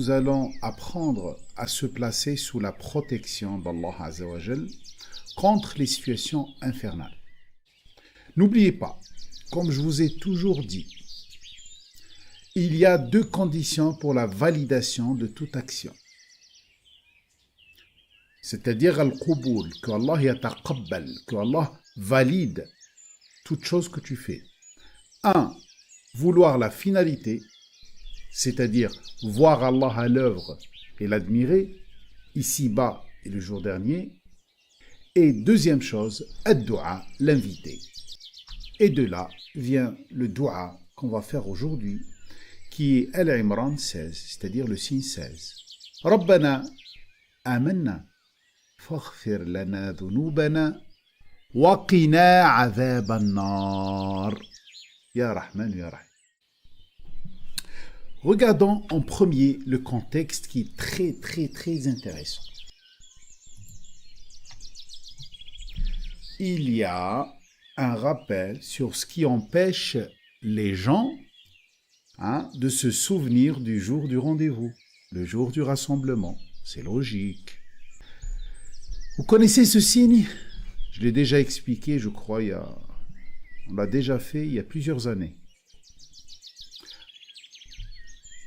nous allons apprendre à se placer sous la protection d'Allah Azza wa Jal contre les situations infernales. N'oubliez pas, comme je vous ai toujours dit, il y a deux conditions pour la validation de toute action. C'est-à-dire al-Quboul, que Allah yataqabbal, que Allah valide toute chose que tu fais. Un, vouloir la finalité, c'est-à-dire voir Allah à l'œuvre et l'admirer, ici-bas et le jour dernier. Et deuxième chose, ad-du'a, l'inviter. Et de là vient le dua qu'on va faire aujourd'hui, qui est Al-Imran 16, c'est-à-dire le signe 16. Rabbana amanna, faghfir lana dhunubana, wa qina adhab an-nar. Ya Rahman, Ya Rahim. Regardons en premier le contexte qui est très intéressant. Il y a un rappel sur ce qui empêche les gens de se souvenir du jour du rendez-vous, le jour du rassemblement. C'est logique. Vous connaissez ce signe? Je l'ai déjà expliqué, je crois, on l'a déjà fait il y a plusieurs années.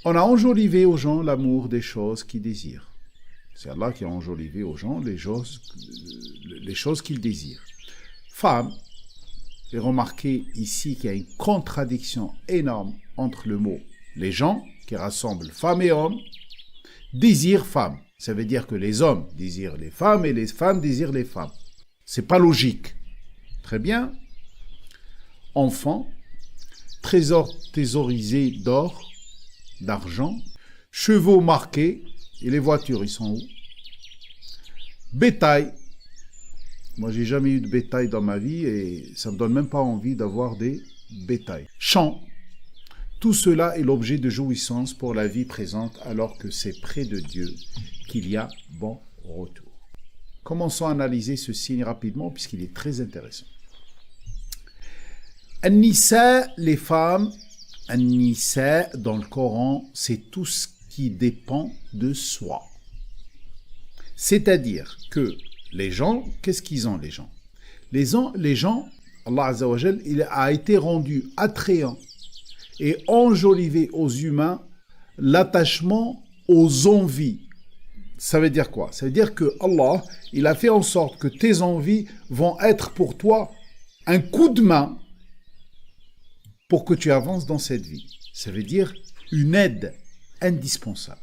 On a enjolivé aux gens l'amour des choses qu'ils désirent. C'est Allah qui a enjolivé aux gens les choses qu'ils désirent. Femme, et remarquez ici qu'il y a une contradiction énorme entre le mot les gens, qui rassemblent femmes et hommes, désirent femmes. Ça veut dire que les hommes désirent les femmes et les femmes désirent les femmes. C'est pas logique. Très bien. Enfants, trésors thésaurisés d'or, d'argent, chevaux marqués, et les voitures, ils sont où? Bétail. Moi, j'ai jamais eu de bétail dans ma vie et ça me donne même pas envie d'avoir des bétails. Champs. Tout cela est l'objet de jouissance pour la vie présente alors que c'est près de Dieu qu'il y a bon retour. Commençons à analyser ce signe rapidement puisqu'il est très intéressant. An-Nisa, les femmes, An-Nisa dans le Coran, c'est tout ce qui dépend de soi. C'est-à-dire que les gens, qu'est-ce qu'ils ont les gens? Les gens, Allah Azza wa Jal, il a été rendu attrayant et enjolivé aux humains l'attachement aux envies. Ça veut dire quoi? Ça veut dire que Allah, il a fait en sorte que tes envies vont être pour toi un coup de main pour que tu avances dans cette vie. Ça veut dire une aide indispensable.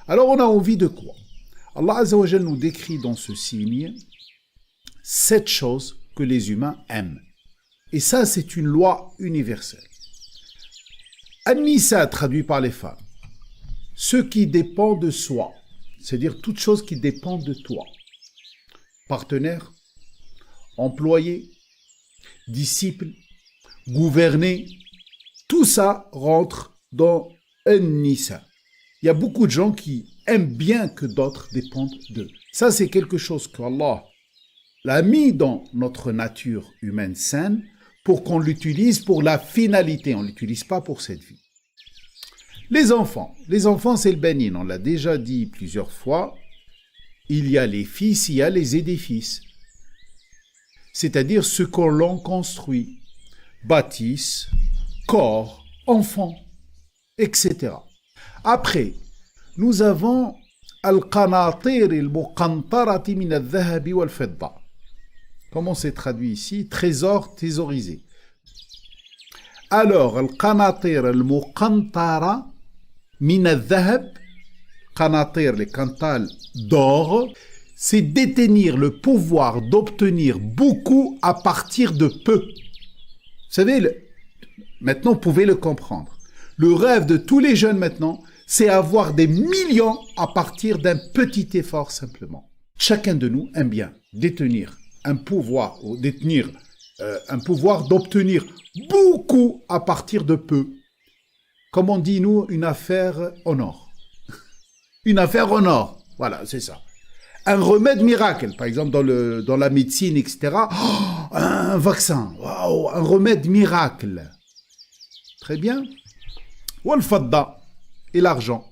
Alors on a envie de quoi? Allah Azza wa Jal nous décrit dans ce signe 7 choses que les humains aiment. Et ça, c'est une loi universelle. An-Nisa, traduit par les femmes. Ce qui dépend de soi, c'est-à-dire toute chose qui dépend de toi. Partenaire, employé, disciple, gouverné, tout ça rentre dans An-Nisa. Il y a beaucoup de gens qui aiment bien que d'autres dépendent d'eux. Ça, c'est quelque chose qu'Allah l'a mis dans notre nature humaine saine pour qu'on l'utilise pour la finalité. On ne l'utilise pas pour cette vie. Les enfants, c'est le bénin. On l'a déjà dit plusieurs fois. Il y a les fils, il y a les édifices. C'est-à-dire ce qu'on l'on construit. Bâtisse, corps, enfants, etc. Après, nous avons al-qanatir al-muqantarati min al-dhahabi wal-fidda. Comment c'est traduit ici? Trésor thésaurisé. Alors, al-qanatir al-muqantara min al-dhahab, qanatir, les quintals d'or, c'est détenir le pouvoir d'obtenir beaucoup à partir de peu. Vous savez, maintenant, vous pouvez le comprendre. Le rêve de tous les jeunes maintenant, c'est avoir des millions à partir d'un petit effort simplement. Chacun de nous aime bien détenir un pouvoir d'obtenir beaucoup à partir de peu. Comme on dit, nous, une affaire en or. Une affaire en or. Voilà, c'est ça. Un remède miracle, par exemple dans la médecine, etc. Oh, un vaccin, wow, un remède miracle. Très bien. Wal-fadda, et l'argent.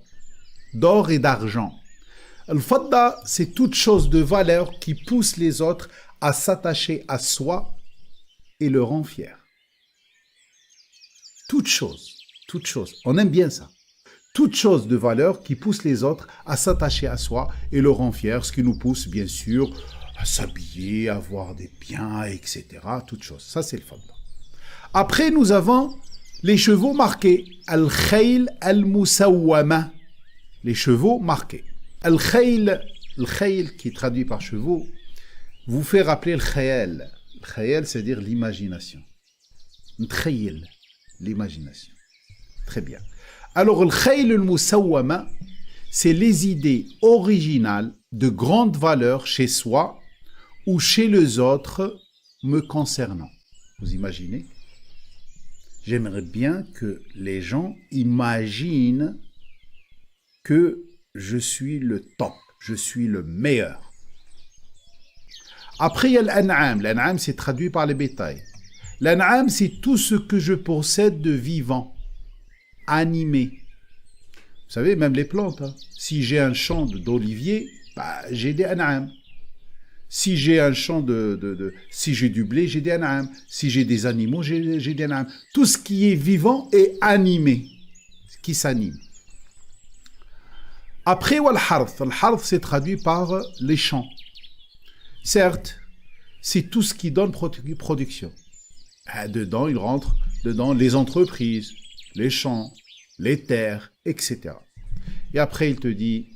d'or et d'argent. Al-Fadda, c'est toute chose de valeur qui pousse les autres à s'attacher à soi et le rend fier. Toute chose. On aime bien ça. Toute chose de valeur qui pousse les autres à s'attacher à soi et le rend fier, ce qui nous pousse bien sûr à s'habiller, à avoir des biens, etc. Toute chose. Ça, c'est le Fadda. Après, nous avons les chevaux marqués. Al-Khayl al-Musawwama. Les chevaux marqués. Al-Khayl, qui est traduit par chevaux, vous fait rappeler le Khayal. Le Khayal, c'est-à-dire l'imagination. Khayl, l'imagination. Très bien. Alors, le Khayl al-Musawwama, c'est les idées originales de grande valeur chez soi ou chez les autres me concernant. Vous imaginez? J'aimerais bien que les gens imaginent que je suis le top, je suis le meilleur. Après, il y a l'an'am. L'an'am, c'est traduit par les bétails. L'an'am, c'est tout ce que je possède de vivant, animé. Vous savez, même les plantes. Hein. Si j'ai un champ d'olivier, j'ai des an'am. Si j'ai un champ si j'ai du blé, j'ai des an'am. Si j'ai des animaux, j'ai des an'am. Tout ce qui est vivant est animé, qui s'anime. Après, wal-harth. Al-harth, c'est traduit par les champs. Certes, c'est tout ce qui donne production. Dedans, il rentre dedans les entreprises, les champs, les terres, etc. Et après, il te dit,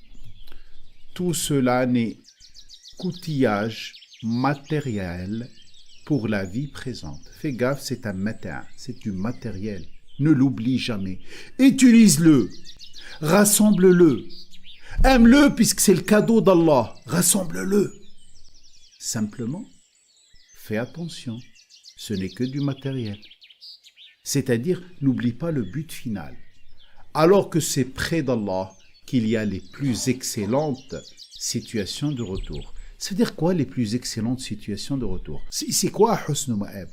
tout cela n'est qu'outillage matériel pour la vie présente. Fais gaffe, c'est un matin, c'est du matériel. Ne l'oublie jamais. Utilise-le, rassemble-le, aime-le puisque c'est le cadeau d'Allah. Rassemble-le. Simplement, fais attention, ce n'est que du matériel. C'est-à-dire, n'oublie pas le but final. Alors que c'est près d'Allah qu'il y a les plus excellentes situations de retour. C'est-à-dire quoi les plus excellentes situations de retour? C'est quoi husn ma'ab?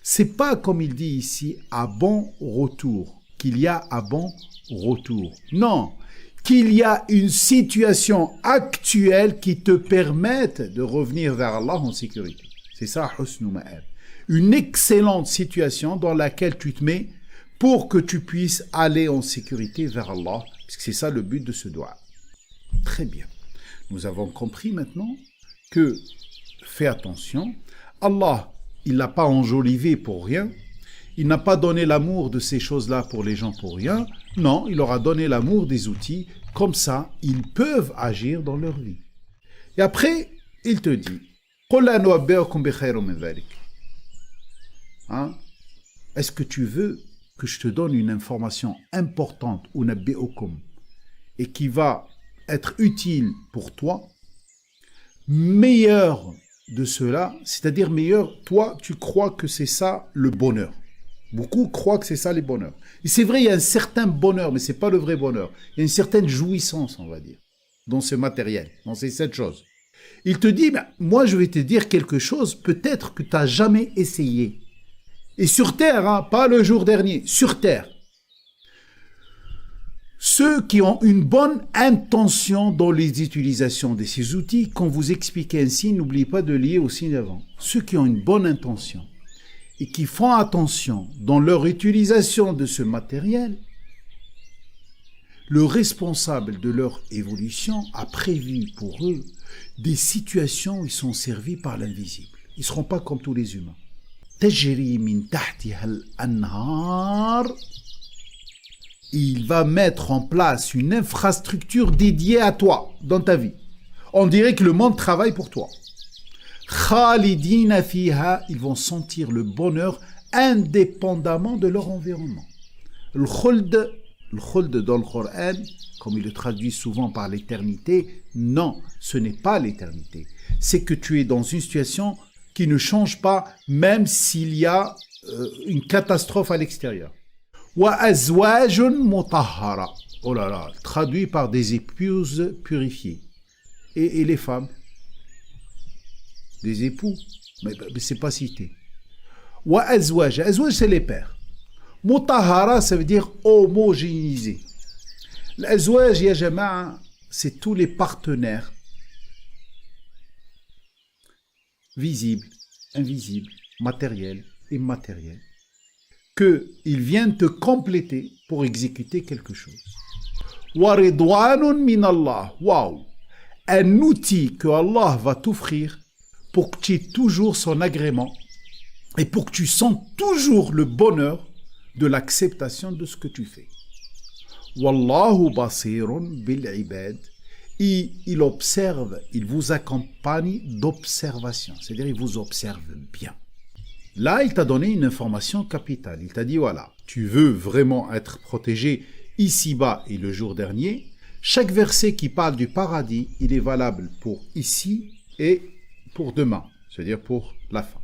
C'est pas comme il dit ici à bon retour, qu'il y a à bon retour. Non, qu'il y a une situation actuelle qui te permette de revenir vers Allah en sécurité. C'est ça husn ma'ab. Une excellente situation dans laquelle tu te mets pour que tu puisses aller en sécurité vers Allah, parce que c'est ça le but de ce doigt. Très bien. Nous avons compris maintenant que, fais attention, Allah, il n'a pas enjolivé pour rien, il n'a pas donné l'amour de ces choses-là pour les gens pour rien, non, il leur a donné l'amour des outils, comme ça, ils peuvent agir dans leur vie. Et après, il te dit, hein? Est-ce que tu veux que je te donne une information importante, et qui va être utile pour toi, meilleur de cela, c'est-à-dire meilleur, toi, tu crois que c'est ça le bonheur. Beaucoup croient que c'est ça les bonheurs. Et c'est vrai, il y a un certain bonheur, mais ce n'est pas le vrai bonheur. Il y a une certaine jouissance, on va dire, dans ce matériel, dans ces 7 choses. Il te dit, moi je vais te dire quelque chose, peut-être que tu n'as jamais essayé. Et sur terre, hein, pas le jour dernier, sur terre. Ceux qui ont une bonne intention dans les utilisations de ces outils, quand vous expliquez un signe, n'oubliez pas de lier au signe avant. Ceux qui ont une bonne intention et qui font attention dans leur utilisation de ce matériel, le responsable de leur évolution a prévu pour eux des situations où ils sont servis par l'invisible. Ils ne seront pas comme tous les humains. تجري من تحتها الأنهار. Il va mettre en place une infrastructure dédiée à toi dans ta vie. On dirait que le monde travaille pour toi. Khalidina fiha, ils vont sentir le bonheur indépendamment de leur environnement. Le khuld dans le Coran, comme il le traduit souvent par l'éternité, non, ce n'est pas l'éternité. C'est que tu es dans une situation qui ne change pas, même s'il y a une catastrophe à l'extérieur. Wa azwajun mutahhara. Oh là là, traduit par des épouses purifiées. Et les femmes? Des époux? Mais c'est pas cité. Wa azwaj. Azwaj, c'est les pères. Mutahhara, ça veut dire homogénéisé. L'azwaj, ya jama'a, c'est tous les partenaires visibles, invisibles, matériels, immatériels, qu'ils viennent te compléter pour exécuter quelque chose. Wa ridwanun min Allah. Waouh! Un outil que Allah va t'offrir pour que tu aies toujours son agrément et pour que tu sentes toujours le bonheur de l'acceptation de ce que tu fais. Wallahu basirun bil ibad. Il observe, il vous accompagne d'observation, c'est-à-dire il vous observe bien. Là, il t'a donné une information capitale. Il t'a dit, voilà, tu veux vraiment être protégé ici-bas et le jour dernier. Chaque verset qui parle du paradis, il est valable pour ici et pour demain, c'est-à-dire pour la fin.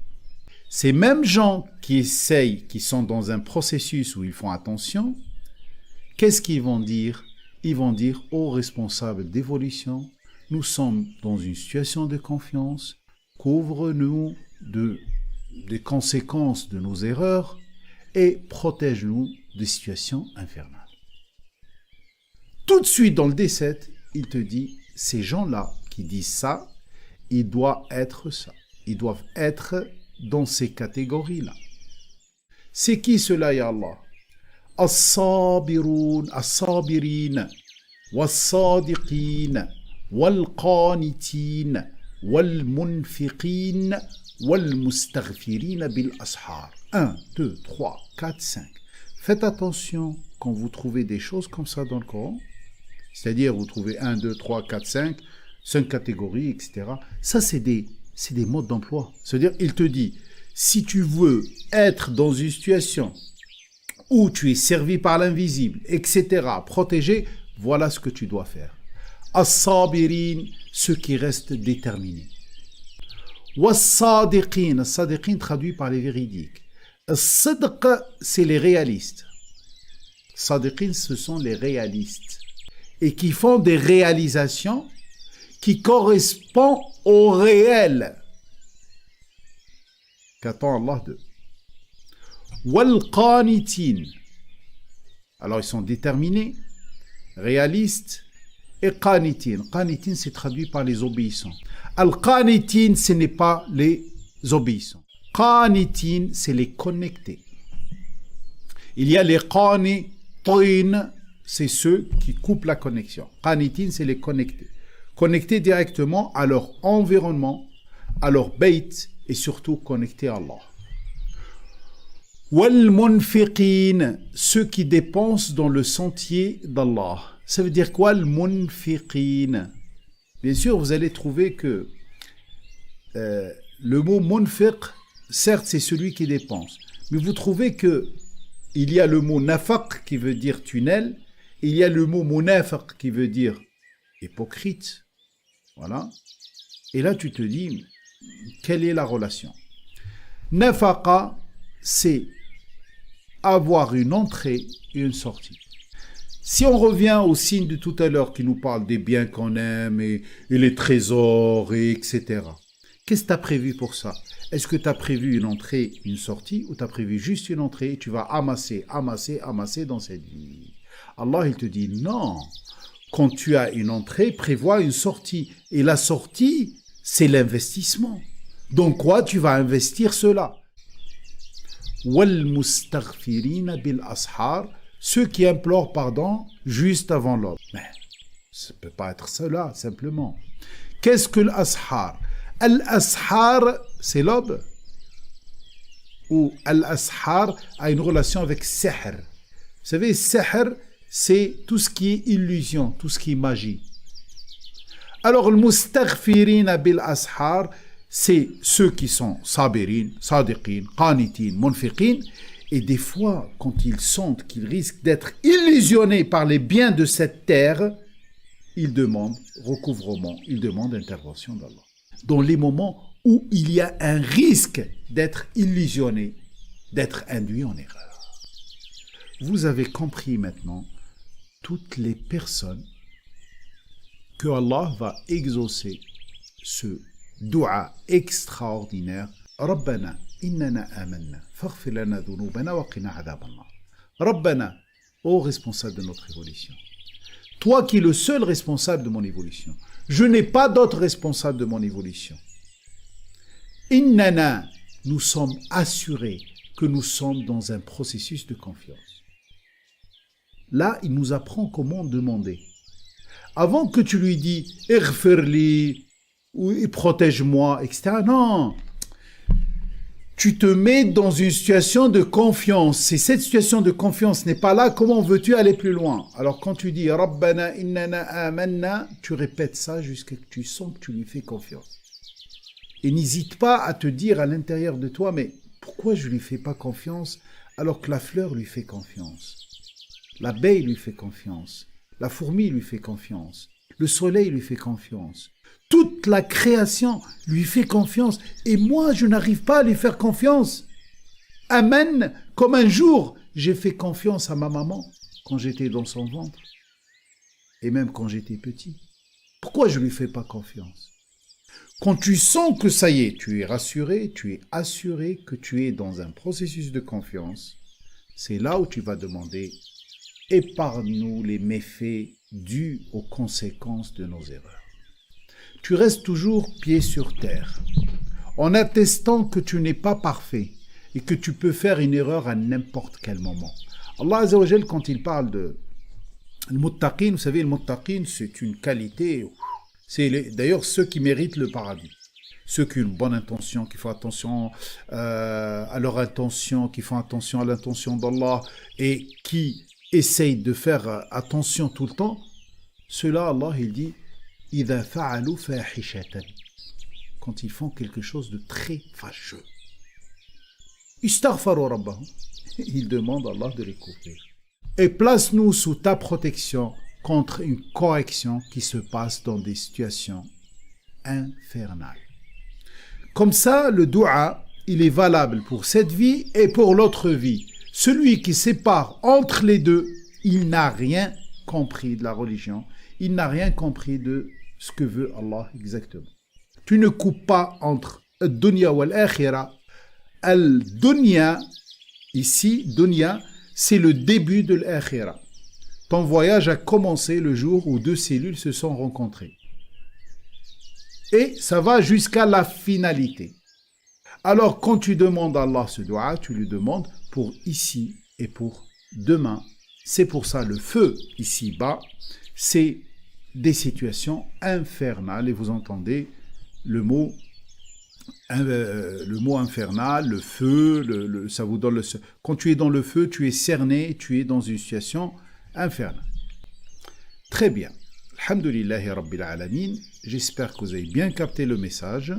Ces mêmes gens qui essayent, qui sont dans un processus où ils font attention, qu'est-ce qu'ils vont dire? Ils vont dire aux responsables d'évolution, nous sommes dans une situation de confiance, couvre-nous des conséquences de nos erreurs et protège-nous des situations infernales. Tout de suite dans le D7, il te dit, ces gens-là qui disent ça, ils doivent être ça. Ils doivent être dans ces catégories-là. C'est qui cela, ya Allah? As-sabirun, as-sabirin, was-sadiqin, wal-qanitin, wal-munfiqin, wal-mustaghfirin bil-ashar. 1, 2, 3, 4, 5. Faites attention quand vous trouvez des choses comme ça dans le Coran. C'est-à-dire, vous trouvez 1, 2, 3, 4, 5 catégories, etc. Ça, c'est des modes d'emploi. C'est-à-dire, il te dit, si tu veux être dans une situation où tu es servi par l'invisible, etc., protégé, voilà ce que tu dois faire. As-sabirin, ceux qui restent déterminés. Was-sadiqin, as-sadiqin traduit par les véridiques. As-sidq, c'est les réalistes. Sadiqin, ce sont les réalistes. Et qui font des réalisations qui correspondent au réel. Qu'attend Allah d'eux? Wal-qanitin. Alors ils sont déterminés, réalistes, et qanitin. Qanitin, c'est traduit par les obéissants. Al-qanitin, ce n'est pas les obéissants. Qanitin, c'est les connectés. Il y a les qanitin, c'est ceux qui coupent la connexion. Qanitin, c'est les connectés. Connectés directement à leur environnement, à leur bayt, et surtout connectés à Allah. Wal munfiqin, ceux qui dépensent dans le sentier d'Allah. Ça veut dire quoi, le munfiqin? Bien sûr, vous allez trouver que le mot munfiq, certes, c'est celui qui dépense. Mais vous trouvez que il y a le mot nafaq qui veut dire tunnel, et il y a le mot munafiq qui veut dire hypocrite. Voilà. Et là, tu te dis, quelle est la relation? Nafaqa, c'est avoir une entrée et une sortie. Si on revient au signe de tout à l'heure qui nous parle des biens qu'on aime et les trésors, et etc. Qu'est-ce que tu as prévu pour ça? Est-ce que tu as prévu une entrée, une sortie, ou tu as prévu juste une entrée et tu vas amasser dans cette vie? Allah, il te dit non. Quand tu as une entrée, prévois une sortie. Et la sortie, c'est l'investissement. Donc quoi? Tu vas investir cela. Wal mustaghfirina bil ashar, ceux qui implorent pardon juste avant l'aube. Mais ça ne peut pas être cela, simplement. Qu'est-ce que l'ashar? Al-ashar, c'est l'aube? Ou al-ashar a une relation avec sihr? Vous savez, sihr, c'est tout ce qui est illusion, tout ce qui est magie. Alors, le mustaghfirina bil ashar, c'est ceux qui sont sabirin, sadiqin, qanitin, munfiqin, et des fois, quand ils sentent qu'ils risquent d'être illusionnés par les biens de cette terre, ils demandent recouvrement, ils demandent intervention d'Allah. Dans les moments où il y a un risque d'être illusionné, d'être induit en erreur. Vous avez compris maintenant toutes les personnes que Allah va exaucer ce dua extraordinaire. Rabbana innana amanna faghfir lana dhunubana wa qina adhaban nar. Rabbana, ô responsable de notre évolution, Toi qui es le seul responsable de mon évolution. Je n'ai pas d'autre responsable de mon évolution. Innana, nous sommes assurés que nous sommes dans un processus de confiance. Là, il nous apprend comment demander. Avant que tu lui dis « Irfirli » ou « Protège-moi », etc. Non. Tu te mets dans une situation de confiance. Si cette situation de confiance n'est pas là, comment veux-tu aller plus loin? Alors quand tu dis « Rabbana innana amanna », tu répètes ça jusqu'à ce que tu sens que tu lui fais confiance. Et n'hésite pas à te dire à l'intérieur de toi « Mais pourquoi je ne lui fais pas confiance alors que la fleur lui fait confiance? L'abeille lui fait confiance. La fourmi lui fait confiance. Le soleil lui fait confiance. Toute la création lui fait confiance. Et moi, je n'arrive pas à lui faire confiance. Amen, comme un jour, j'ai fait confiance à ma maman quand j'étais dans son ventre. Et même quand j'étais petit. Pourquoi je ne lui fais pas confiance? Quand tu sens que ça y est, tu es rassuré, tu es assuré que tu es dans un processus de confiance, c'est là où tu vas demander « Épargne-nous les méfaits dus aux conséquences de nos erreurs. » Tu restes toujours pied sur terre, en attestant que tu n'es pas parfait et que tu peux faire une erreur à n'importe quel moment. Allah Azza wa Jal, quand il parle de al-muttaqin, vous savez, le muttaqin, c'est une qualité, c'est d'ailleurs ceux qui méritent le paradis. Ceux qui ont une bonne intention, qui font attention à leur intention, qui font attention à l'intention d'Allah et qui essayent de faire attention tout le temps, ceux-là, Allah, il dit « إِذَا فَعَلُوا فَاحِشَةً » quand ils font quelque chose de très fâcheux. « Istaghfaru rabbahum » ils demandent à Allah de les couper. Et place-nous sous ta protection contre une correction qui se passe dans des situations infernales. Comme ça, le dua, il est valable pour cette vie et pour l'autre vie. Celui qui sépare entre les deux, il n'a rien compris de la religion, il n'a rien compris de ce que veut Allah exactement. Tu ne coupes pas entre al-dunya ou al-akhira. Al-dunya, ici, dunya, c'est le début de l'akhira. Ton voyage a commencé le jour où deux cellules se sont rencontrées. Et ça va jusqu'à la finalité. Alors, quand tu demandes à Allah ce dua, tu lui demandes pour ici et pour demain. C'est pour ça le feu ici-bas, c'est des situations infernales. Et vous entendez le mot infernal, le feu, ça vous donne le... Quand tu es dans le feu, tu es cerné, tu es dans une situation infernale. Très bien. Alhamdulillahi Rabbil Alamin. J'espère que vous avez bien capté le message.